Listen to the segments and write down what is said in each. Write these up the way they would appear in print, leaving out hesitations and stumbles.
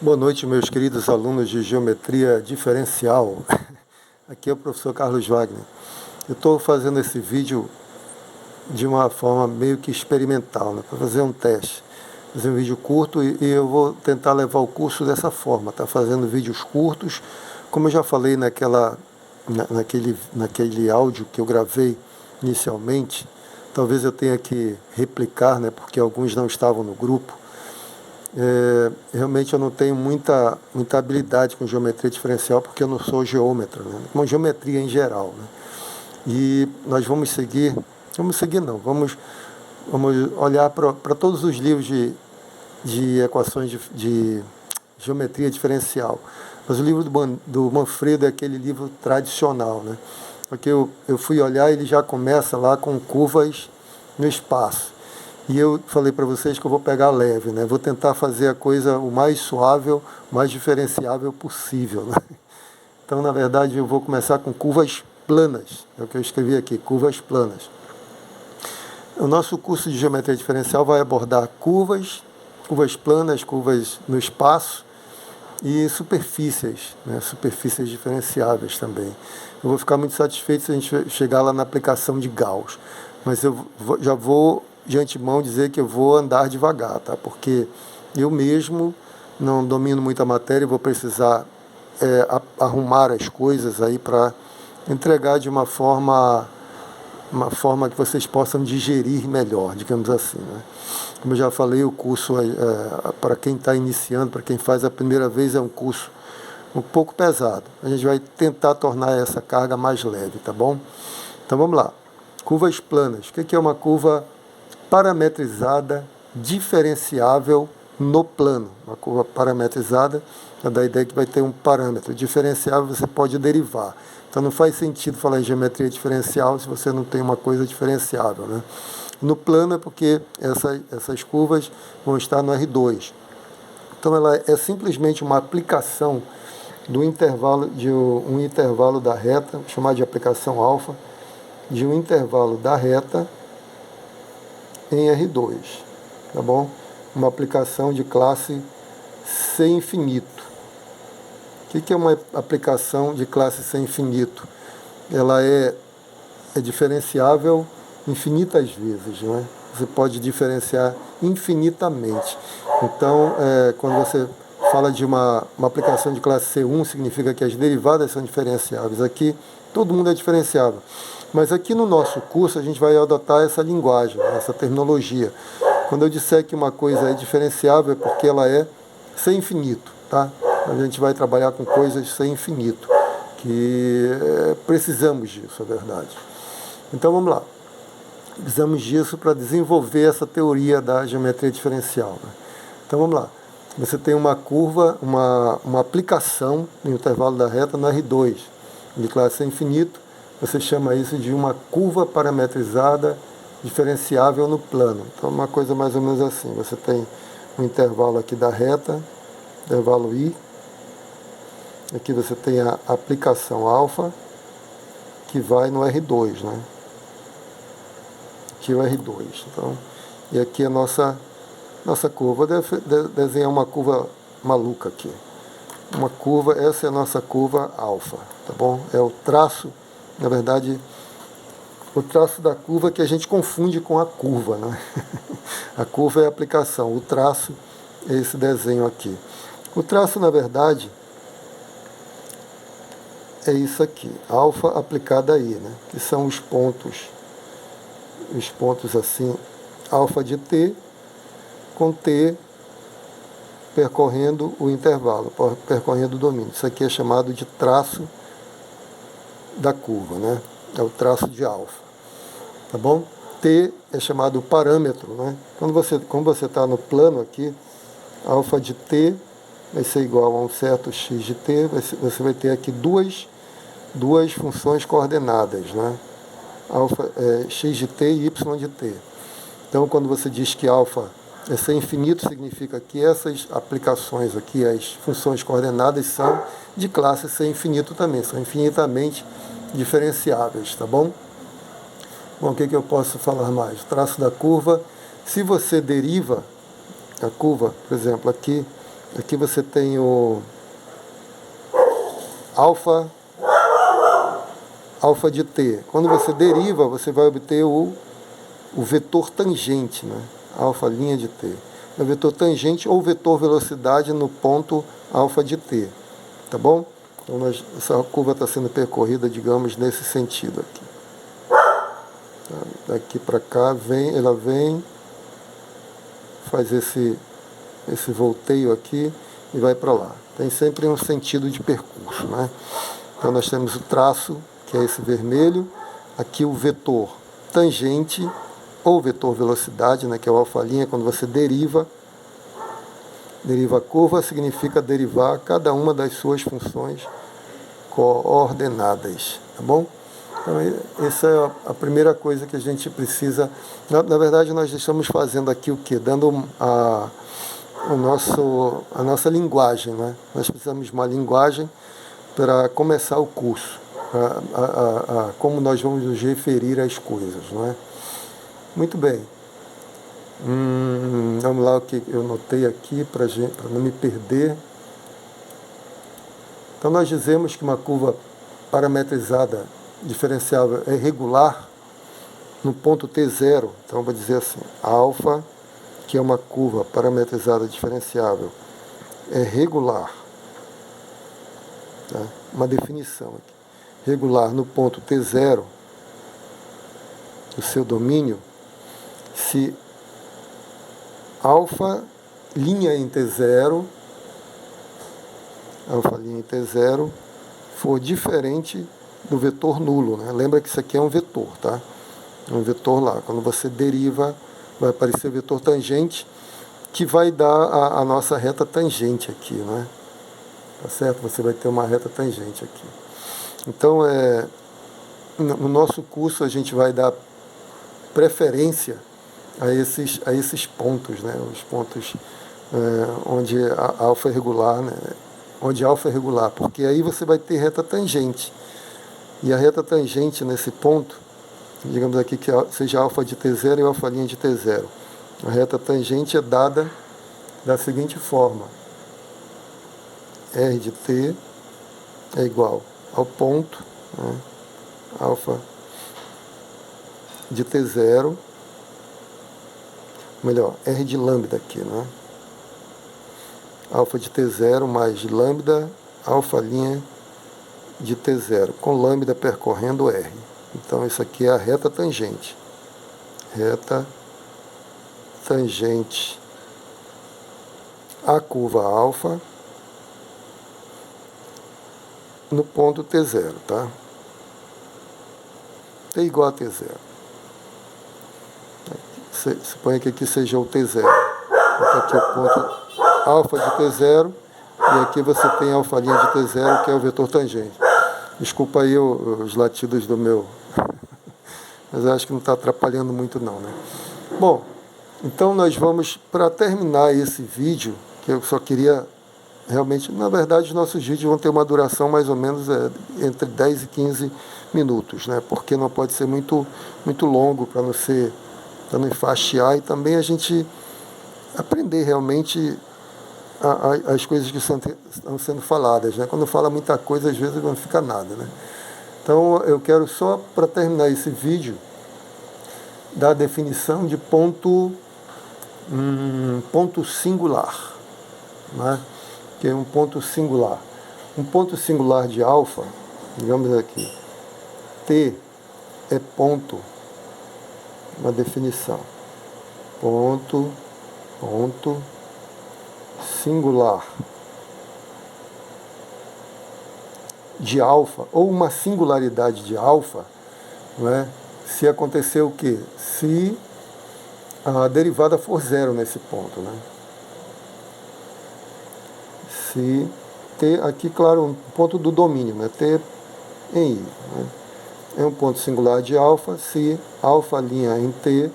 Boa noite, meus queridos alunos de Geometria Diferencial. Aqui é o professor Carlos Wagner. Eu estou fazendo esse vídeo de uma forma meio que experimental, né, para fazer um teste. Fazer um vídeo curto e eu vou tentar levar o curso dessa forma, tá? Fazendo vídeos curtos, como eu já falei naquele áudio que eu gravei inicialmente. Talvez eu tenha que replicar, né, porque alguns não estavam no grupo. Realmente eu não tenho muita habilidade com geometria diferencial porque eu não sou geômetra, né? Com geometria em geral, né? E nós vamos olhar para todos os livros de equações de geometria diferencial. Mas o livro do Manfredo é aquele livro tradicional, né? Porque eu fui olhar, ele já começa lá com curvas no espaço. E eu falei para vocês que eu vou pegar leve, né? Vou tentar fazer a coisa o mais suave, o mais diferenciável possível, né? Então, na verdade, eu vou começar com curvas planas. É o que eu escrevi aqui, curvas planas. O nosso curso de geometria diferencial vai abordar curvas planas, curvas no espaço e superfícies, né? Superfícies diferenciáveis também. Eu vou ficar muito satisfeito se a gente chegar lá na aplicação de Gauss. Mas já vou de antemão dizer que eu vou andar devagar, tá? Porque eu mesmo não domino muita matéria e vou precisar arrumar as coisas aí para entregar de uma forma que vocês possam digerir melhor, digamos assim, né? Como eu já falei, o curso para quem está iniciando, para quem faz a primeira vez, é um curso um pouco pesado. A gente vai tentar tornar essa carga mais leve, tá bom? Então vamos lá. Curvas planas. O que é uma curva parametrizada diferenciável no plano? Uma curva parametrizada é da ideia que vai ter um parâmetro. Diferenciável você pode derivar. Então não faz sentido falar em geometria diferencial se você não tem uma coisa diferenciável, né? No plano é porque essas curvas vão estar no R2. Então ela é simplesmente uma aplicação do intervalo de um intervalo da reta, vou chamar de aplicação alfa, de um intervalo da reta em R2, tá bom? Uma aplicação de classe C infinito. O que é uma aplicação de classe C infinito? Ela é diferenciável infinitas vezes, não é? Você pode diferenciar infinitamente. Então, quando você fala de uma aplicação de classe C1, significa que as derivadas são diferenciáveis. Aqui, todo mundo é diferenciável. Mas aqui no nosso curso, a gente vai adotar essa linguagem, essa terminologia. Quando eu disser que uma coisa é diferenciável, é porque ela é sem infinito, tá? A gente vai trabalhar com coisas sem infinito, que precisamos disso, é verdade. Então, vamos lá. Precisamos disso para desenvolver essa teoria da geometria diferencial, né? Então, vamos lá. Você tem uma curva, uma aplicação no intervalo da reta no R2, de classe infinito. Você chama isso de uma curva parametrizada diferenciável no plano. Então, uma coisa mais ou menos assim. Você tem um intervalo aqui da reta, intervalo I. Aqui você tem a aplicação alfa, que vai no R2, né? Aqui é o R2. Então, e aqui é a nossa curva. Vou desenhar uma curva maluca aqui. Uma curva, essa é a nossa curva alfa, tá bom? É o traço, na verdade, o traço da curva que a gente confunde com a curva, né? A curva é a aplicação, o traço é esse desenho aqui. O traço, na verdade, é isso aqui, alfa aplicada aí, né? Que são os pontos assim, alfa de t, com t percorrendo o intervalo, percorrendo o domínio. Isso aqui é chamado de traço da curva, né? É o traço de alfa, tá bom? T é chamado parâmetro, né? Quando você está no plano aqui, alfa de t vai ser igual a um certo x de t, você vai ter aqui duas funções coordenadas, né? Alfa x de t e y de t. Então, quando você diz que alfa é ser infinito, significa que essas aplicações aqui, as funções coordenadas, são de classe C infinito também, são infinitamente diferenciáveis, tá bom? Bom, o que eu posso falar mais? O traço da curva, se você deriva a curva, por exemplo, aqui Aqui você tem o alfa de t. Quando você deriva, você vai obter o vetor tangente, né? Alfa linha de t. O vetor tangente ou vetor velocidade no ponto alfa de t. Tá bom? Então essa curva está sendo percorrida, digamos, nesse sentido aqui. Tá? Daqui para cá, ela vem, faz esse volteio aqui e vai para lá. Tem sempre um sentido de percurso, né? Então nós temos o traço, que é esse vermelho, aqui o vetor tangente ou vetor velocidade, né, que é o alfa linha. Quando você deriva a curva, significa derivar cada uma das suas funções coordenadas, tá bom? Então essa é a primeira coisa que a gente precisa. Na verdade, nós estamos fazendo aqui o quê? Dando a nossa linguagem, né? Nós precisamos de uma linguagem para começar o curso, como nós vamos nos referir às coisas, não é? Muito bem. Vamos lá o que eu notei aqui para não me perder. Então nós dizemos que uma curva parametrizada diferenciável é regular no ponto t0. Então eu vou dizer assim, alfa, que é uma curva parametrizada diferenciável, é regular. Tá? Uma definição aqui. Regular no ponto t0 do seu domínio, se alfa linha em t0, alfa linha em t0 for diferente do vetor nulo, né? Lembra que isso aqui é um vetor, tá? É um vetor lá. Quando você deriva, vai aparecer o vetor tangente, que vai dar a nossa reta tangente aqui, né? Tá certo? Você vai ter uma reta tangente aqui. Então, no nosso curso, a gente vai dar preferência a esses pontos, né? Os pontos onde a alfa é regular, né? Onde alfa é regular, porque aí você vai ter reta tangente. E a reta tangente nesse ponto, digamos aqui que seja alfa de t0 e alfa linha de t0. A reta tangente é dada da seguinte forma. R de t é igual ao ponto, né? Alfa de t0, melhor, R de lambda aqui, né? Alfa de t0 mais lambda, alfa linha de t0, com lambda percorrendo R. Então isso aqui é a reta tangente. Reta tangente à curva alfa no ponto t0, tá? T igual a t0. Suponha que aqui seja o t0. Então aqui é o ponto alfa de t0 e aqui você tem a alfa linha de t0, que é o vetor tangente. Desculpa aí os latidos do meu, mas eu acho que não está atrapalhando muito não, né? Bom, então nós vamos, para terminar esse vídeo, que eu só queria realmente, na verdade os nossos vídeos vão ter uma duração mais ou menos entre 10 e 15 minutos, né? Porque não pode ser muito longo para não enfastiar, e também a gente aprender realmente as coisas que estão sendo faladas, né? Quando fala muita coisa, às vezes não fica nada, né? Então eu quero só, para terminar esse vídeo, dar a definição de ponto singular, né? Que é um ponto singular. Um ponto singular de alfa, digamos aqui, T é ponto, uma definição, ponto singular de alfa, ou uma singularidade de alfa, não é? Se acontecer o quê? Se a derivada for zero nesse ponto, né? Se T, aqui, claro, um ponto do domínio, né? T em I, né? É um ponto singular de alfa se alfa linha em T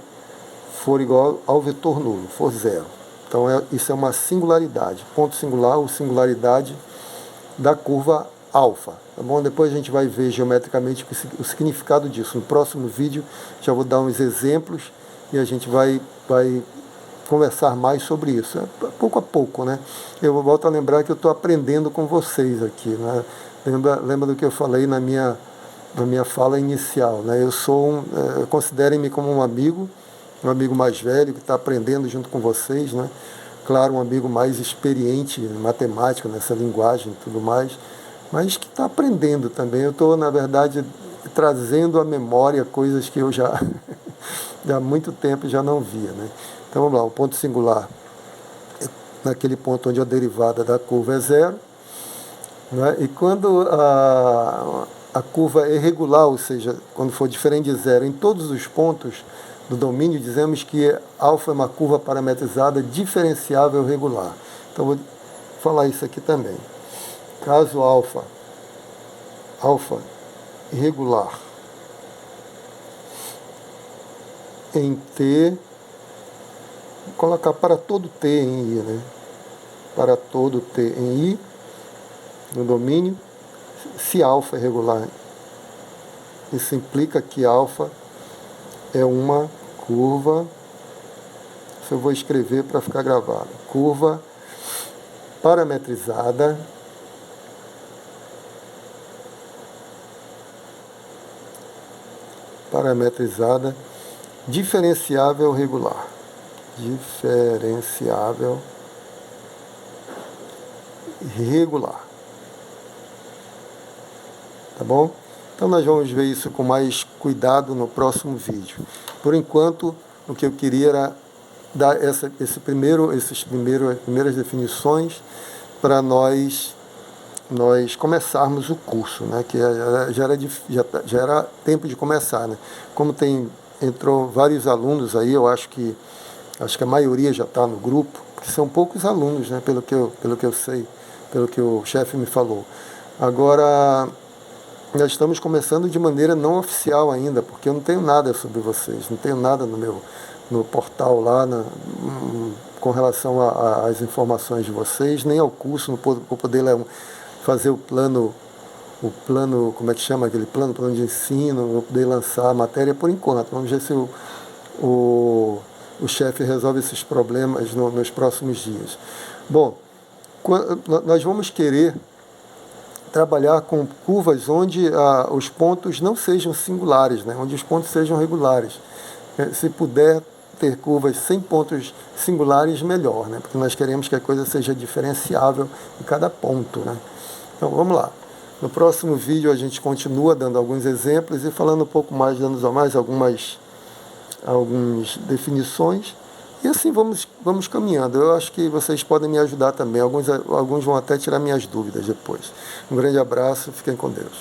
for igual ao vetor nulo, for zero. Então isso é uma singularidade, ponto singular ou singularidade da curva alfa. Tá bom? Depois a gente vai ver geometricamente o significado disso. No próximo vídeo já vou dar uns exemplos e a gente vai conversar mais sobre isso. Pouco a pouco, né? Eu volto a lembrar que eu estou aprendendo com vocês aqui, né? Lembra do que eu falei na minha fala inicial, né? Considerem-me como um amigo mais velho que está aprendendo junto com vocês, né? Claro, um amigo mais experiente em matemática, nessa linguagem e tudo mais, mas que está aprendendo também. Eu estou, na verdade, trazendo à memória coisas que eu já há muito tempo já não via, né? Então vamos lá, o ponto singular é naquele ponto onde a derivada da curva é zero, né? E quando a curva é irregular, ou seja, quando for diferente de zero em todos os pontos do domínio, dizemos que alfa é uma curva parametrizada diferenciável regular. Então vou falar isso aqui também. Caso alfa irregular em T, vou colocar para todo T em I, né? Para todo T em I, no domínio, se alfa é regular, isso implica que alfa é uma curva, isso eu vou escrever para ficar gravado, curva parametrizada diferenciável regular. Diferenciável regular. Tá bom? Então nós vamos ver isso com mais cuidado no próximo vídeo. Por enquanto, o que eu queria era dar essas primeiras definições para nós começarmos o curso, né? Que já era tempo de começar, né? Como entrou vários alunos aí, eu acho que a maioria já está no grupo, porque são poucos alunos, né? Pelo que eu sei, pelo que o chefe me falou. Agora, nós estamos começando de maneira não oficial ainda, porque eu não tenho nada sobre vocês, não tenho nada no portal lá com relação às informações de vocês, nem ao curso, não vou poder fazer o plano, como é que chama aquele plano de ensino, vou poder lançar a matéria por enquanto. Vamos ver se o chefe resolve esses problemas nos próximos dias. Bom, nós vamos querer trabalhar com curvas onde os pontos não sejam singulares, né? Onde os pontos sejam regulares. Se puder ter curvas sem pontos singulares, melhor, né? Porque nós queremos que a coisa seja diferenciável em cada ponto, né? Então vamos lá. No próximo vídeo a gente continua dando alguns exemplos e falando um pouco mais, dando mais algumas definições. E assim vamos caminhando. Eu acho que vocês podem me ajudar também. Alguns vão até tirar minhas dúvidas depois. Um grande abraço, fiquem com Deus.